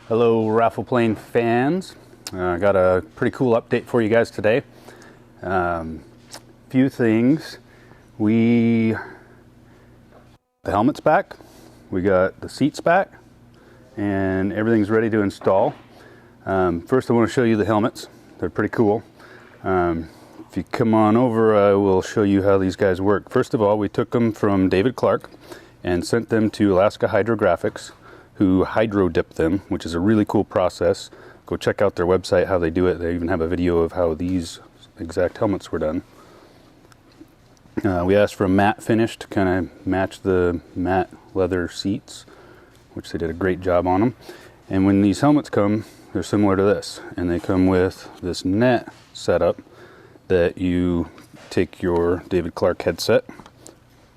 Hello raffle plane fans. I got a pretty cool update for you guys today. Few things. The helmet's back, we got the seats back, and everything's ready to install. First I want to show you the helmets. They're pretty cool. If you come on over, I will show you how these guys work. First of all, we took them from David Clark and sent them to Alaska Hydrographics, who hydro dip them, which is a really cool process. Go check out their website, how they do it. They even have a video of how these exact helmets were done. We asked for a matte finish to kind of match the matte leather seats, which they did a great job on them. And when these helmets come, they're similar to this, and they come with this net setup that you take your David Clark headset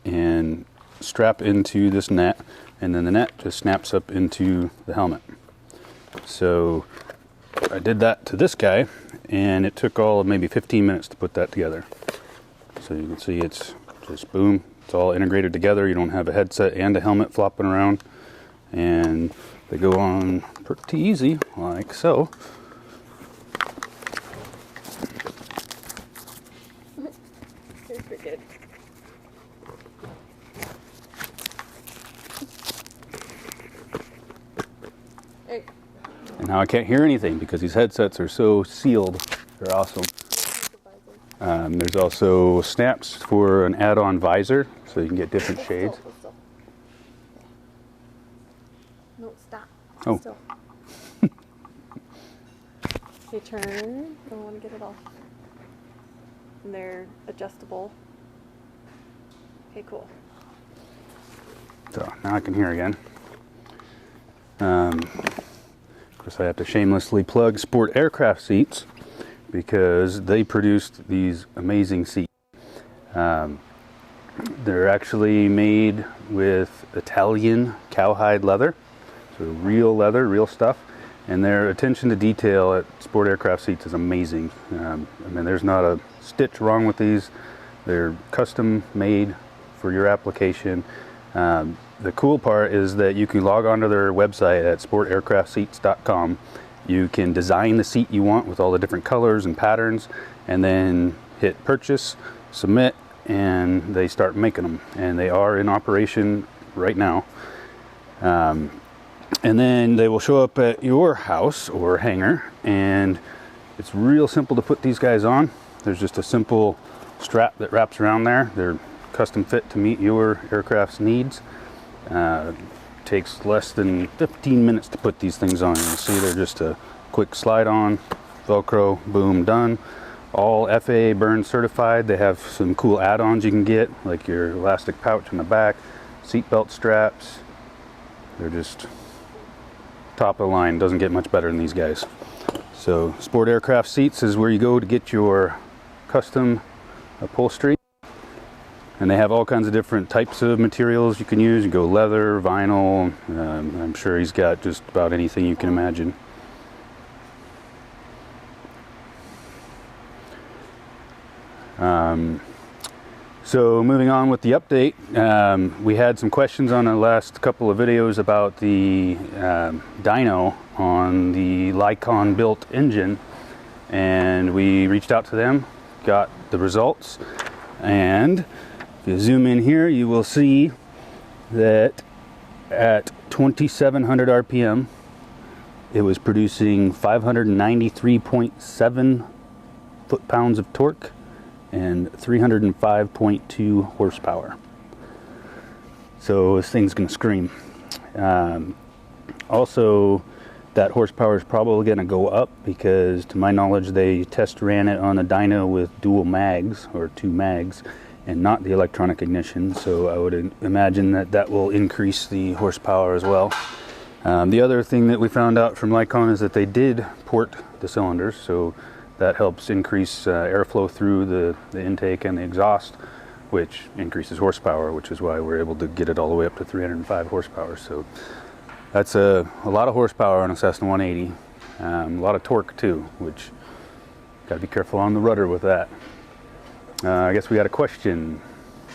and strap into this net, and then the net just snaps up into the helmet. So I did that to this guy, and it took all of maybe 15 minutes to put that together. So you can see it's just boom, it's all integrated together. You don't have a headset and a helmet flopping around, and they go on pretty easy, like so. Super good. Hey. And now I can't hear anything because these headsets are so sealed. They're awesome. There's also snaps for an add-on visor, so you can get different shades. No, stop. Oh. Still. Okay, turn. Don't want to get it off. And they're adjustable. Okay, cool. So now I can hear again. Of course, I have to shamelessly plug Sport Aircraft Seats, because they produced these amazing seats. They're actually made with Italian cowhide leather, so real leather, real stuff, and their attention to detail at Sport Aircraft Seats is amazing. I mean, there's not a stitch wrong with these. They're custom made for your application. The cool part is that you can log onto their website at sportaircraftseats.com. You can design the seat you want with all the different colors and patterns, and then hit purchase, submit, and they start making them. And they are in operation right now. And then they will show up at your house or hangar, and it's real simple to put these guys on. There's just a simple strap that wraps around there. They're custom fit to meet your aircraft's needs. Takes less than 15 minutes to put these things on. You see they're just a quick slide on, Velcro, boom, done. All FAA burn certified. They have some cool add-ons you can get, like your elastic pouch in the back, seat belt straps. They're just top of the line. Doesn't get much better than these guys. So Sport Aircraft Seats is where you go to get your custom upholstery. And they have all kinds of different types of materials you can use. You go leather, vinyl. I'm sure he's got just about anything you can imagine. So moving on with the update, we had some questions on the last couple of videos about the dyno on the Lycon built engine, and we reached out to them, got the results, and if you zoom in here, you will see that at 2,700 RPM, it was producing 593.7 foot-pounds of torque and 305.2 horsepower. So this thing's gonna scream. Also, that horsepower is probably gonna go up because, to my knowledge, they test ran it on a dyno with dual mags, or 2 mags, and not the electronic ignition, so I would imagine that that will increase the horsepower as well. The other thing that we found out from Lycon is that they did port the cylinders, so that helps increase airflow through the intake and the exhaust, which increases horsepower, which is why we're able to get it all the way up to 305 horsepower. So that's a lot of horsepower on a Cessna 180. A lot of torque too, which got to be careful on the rudder with that. I guess we got a question.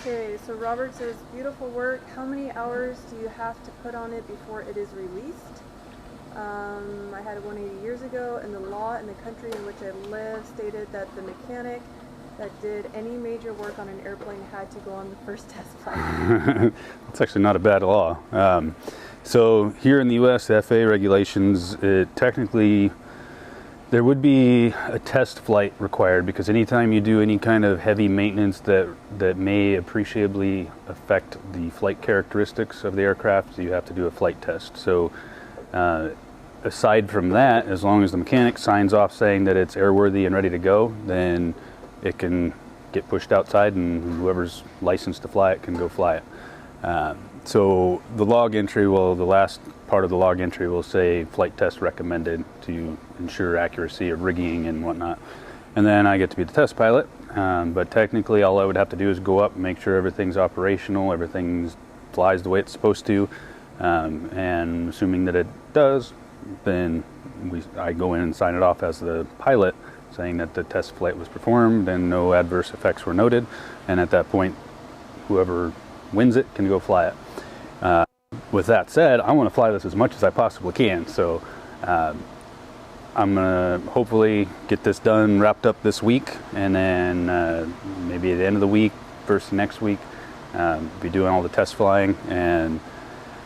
Okay, so Robert says, beautiful work. How many hours do you have to put on it before it is released? I had one 80 years ago, and the law in the country in which I live stated that the mechanic that did any major work on an airplane had to go on the first test flight. That's actually not a bad law. So here in the U.S., the FAA regulations, technically there would be a test flight required, because anytime you do any kind of heavy maintenance that may appreciably affect the flight characteristics of the aircraft, you have to do a flight test. So aside from that, as long as the mechanic signs off saying that it's airworthy and ready to go, then it can get pushed outside, and whoever's licensed to fly it can go fly it. So the log entry the last part of the log entry will say flight test recommended to ensure accuracy of rigging and whatnot. And then I get to be the test pilot, but technically all I would have to do is go up and make sure everything's operational, everything flies the way it's supposed to, and assuming that it does, then I go in and sign it off as the pilot, saying that the test flight was performed and no adverse effects were noted, and at that point whoever wins it can go fly it. With that said, I want to fly this as much as I possibly can, so I'm gonna hopefully get this done, wrapped up this week, and then maybe at the end of the week, first next week, be doing all the test flying, and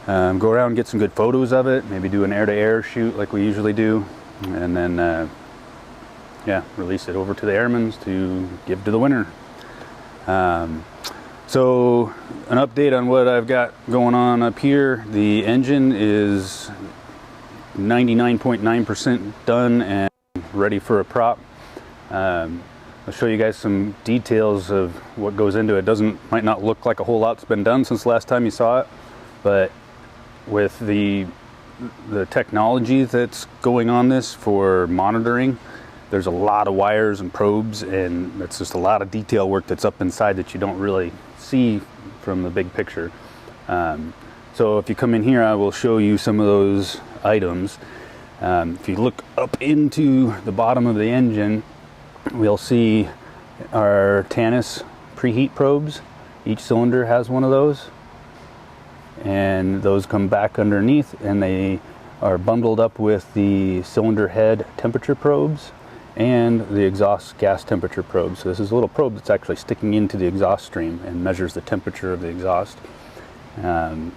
go around and get some good photos of it, maybe do an air-to-air shoot like we usually do, and then yeah, release it over to the airmen to give to the winner. So an update on what I've got going on up here. The engine is 99.9% done and ready for a prop. I'll show you guys some details of what goes into it. Might not look like a whole lot's been done since the last time you saw it, but with the technology that's going on this for monitoring, there's a lot of wires and probes, and it's just a lot of detail work that's up inside that you don't really see from the big picture. So if you come in here, I will show you some of those items. If you look up into the bottom of the engine, we'll see our Tannis preheat probes. Each cylinder has one of those, and those come back underneath, and they are bundled up with the cylinder head temperature probes and the exhaust gas temperature probe. So this is a little probe that's actually sticking into the exhaust stream and measures the temperature of the exhaust. And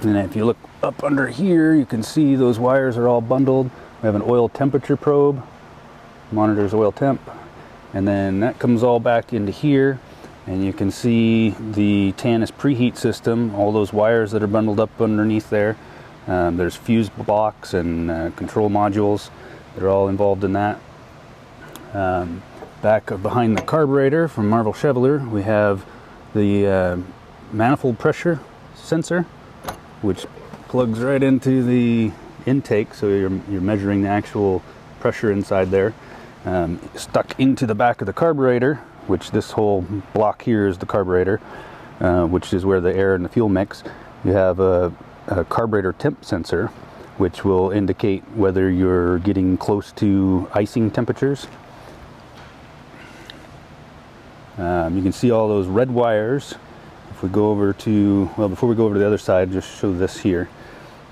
if you look up under here, you can see those wires are all bundled. We have an oil temperature probe, monitors oil temp, and then that comes all back into here, and you can see the Tannis preheat system, all those wires that are bundled up underneath there. There's fuse blocks and control modules that are all involved in that. Back behind the carburetor from Marvel Chevrolet, we have the manifold pressure sensor, which plugs right into the intake, so you're measuring the actual pressure inside there. Stuck into the back of the carburetor, which this whole block here is the carburetor, which is where the air and the fuel mix. You have a carburetor temp sensor, which will indicate whether you're getting close to icing temperatures. You can see all those red wires. If we go over to, well, before we go over to the other side, just show this here.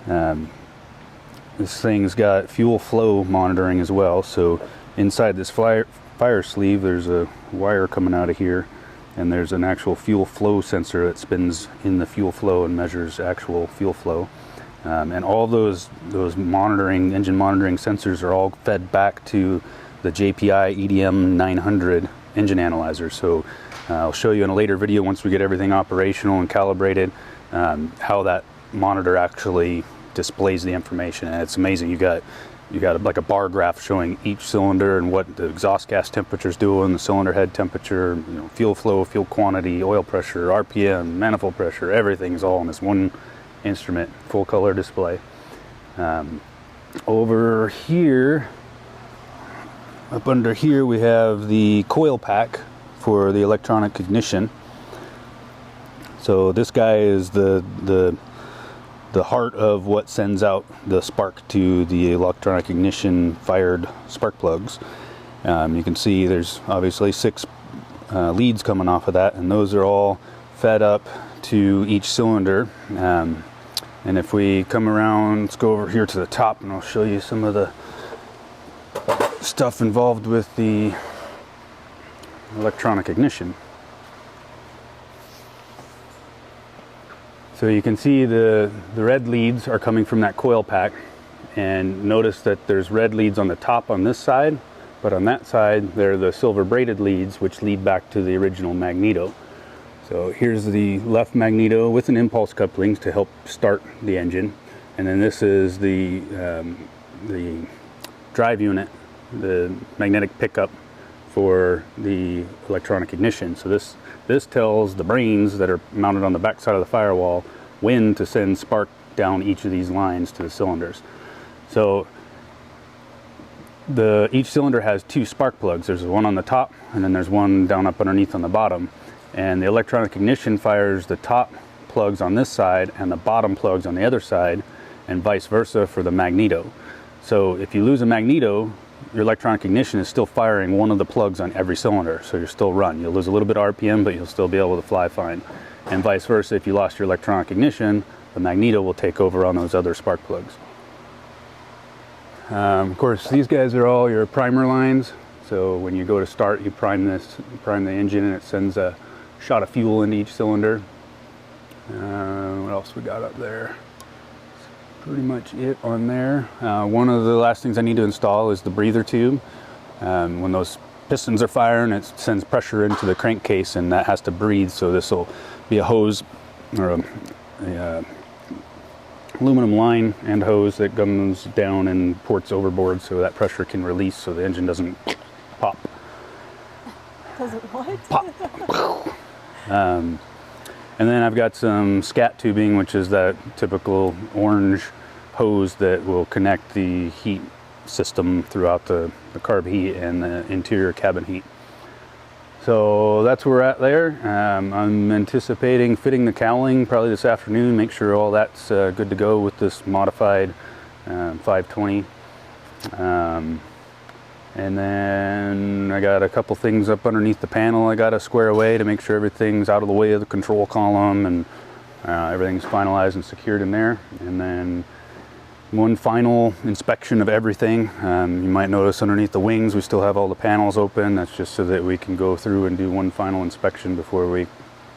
This thing's got fuel flow monitoring as well. So inside this fire sleeve, there's a wire coming out of here, and there's an actual fuel flow sensor that spins in the fuel flow and measures actual fuel flow. And all those engine monitoring sensors are all fed back to the JPI EDM 900 engine analyzer. So I'll show you in a later video, once we get everything operational and calibrated, how that monitor actually displays the information. And it's amazing. You got like a bar graph showing each cylinder and what the exhaust gas temperature is doing, the cylinder head temperature, fuel flow, fuel quantity, oil pressure, RPM, manifold pressure. Everything is all in this one instrument, full color display. Over here, up under here, we have the coil pack for the electronic ignition. So this guy is the heart of what sends out the spark to the electronic ignition fired spark plugs. You can see there's obviously 6 leads coming off of that, and those are all fed up to each cylinder. And if we come around, let's go over here to the top and I'll show you some of the stuff involved with the electronic ignition. So you can see the red leads are coming from that coil pack, and notice that there's red leads on the top on this side, but on that side they're the silver braided leads which lead back to the original magneto. So here's the left magneto with an impulse couplings to help start the engine, and then this is the drive unit, the magnetic pickup for the electronic ignition. So this tells the brains that are mounted on the back side of the firewall when to send spark down each of these lines to the cylinders. So each cylinder has 2 spark plugs. There's one on the top and then there's one down up underneath on the bottom. And the electronic ignition fires the top plugs on this side and the bottom plugs on the other side, and vice versa for the magneto. So if you lose a magneto, your electronic ignition is still firing one of the plugs on every cylinder, so you'll still run. You'll lose a little bit of RPM, but you'll still be able to fly fine. And vice versa, if you lost your electronic ignition, the magneto will take over on those other spark plugs. Of course, these guys are all your primer lines. So when you go to start, you prime the engine, and it sends a shot of fuel into each cylinder. What else we got up there? Pretty much it on there. One of the last things I need to install is the breather tube. When those pistons are firing, it sends pressure into the crankcase, and that has to breathe. So this will be a hose or a aluminum line and hose that comes down and ports overboard, so that pressure can release, so the engine doesn't pop. Doesn't what? Pop. And then I've got some scat tubing, which is that typical orange hose that will connect the heat system throughout the carb heat and the interior cabin heat. So that's where we're at there. I'm anticipating fitting the cowling probably this afternoon, make sure all that's good to go with this modified 520. And then I got a couple things up underneath the panel I got to square away to make sure everything's out of the way of the control column, and everything's finalized and secured in there. And then one final inspection of everything. You might notice underneath the wings we still have all the panels open. That's just so that we can go through and do one final inspection before we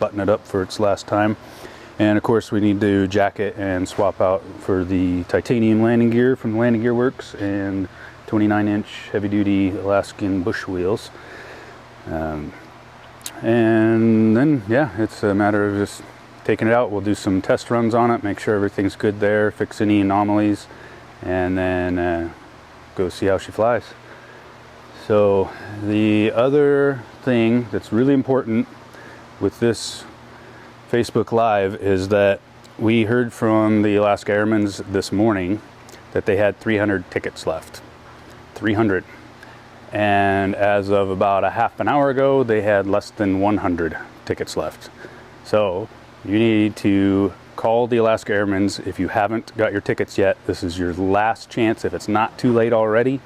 button it up for its last time. And of course we need to jack it and swap out for the titanium landing gear from the Landing Gear Works and 29-inch heavy-duty Alaskan bush wheels. And then, yeah, it's a matter of just taking it out. We'll do some test runs on it, make sure everything's good there, fix any anomalies, and then go see how she flies. So the other thing that's really important with this Facebook Live is that we heard from the Alaska Airmen's this morning that they had 300 tickets left. 300. And as of about a half an hour ago, they had less than 100 tickets left. So you need to call the Alaska Airmen's if you haven't got your tickets yet. This is your last chance, if it's not too late already,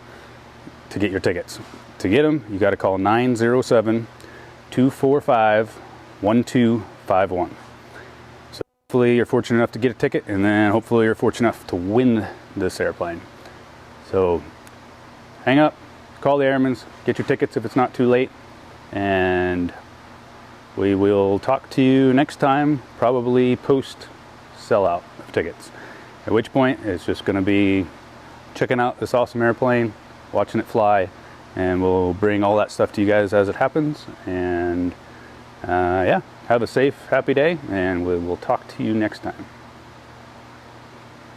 to get your tickets. To get them, you got to call 907-245-1251. So hopefully you're fortunate enough to get a ticket, and then hopefully you're fortunate enough to win this airplane. So hang up, call the Airmen's, get your tickets if it's not too late, and we will talk to you next time, probably post sellout of tickets. At which point it's just going to be checking out this awesome airplane, watching it fly, and we'll bring all that stuff to you guys as it happens. And yeah, have a safe, happy day, and we will talk to you next time.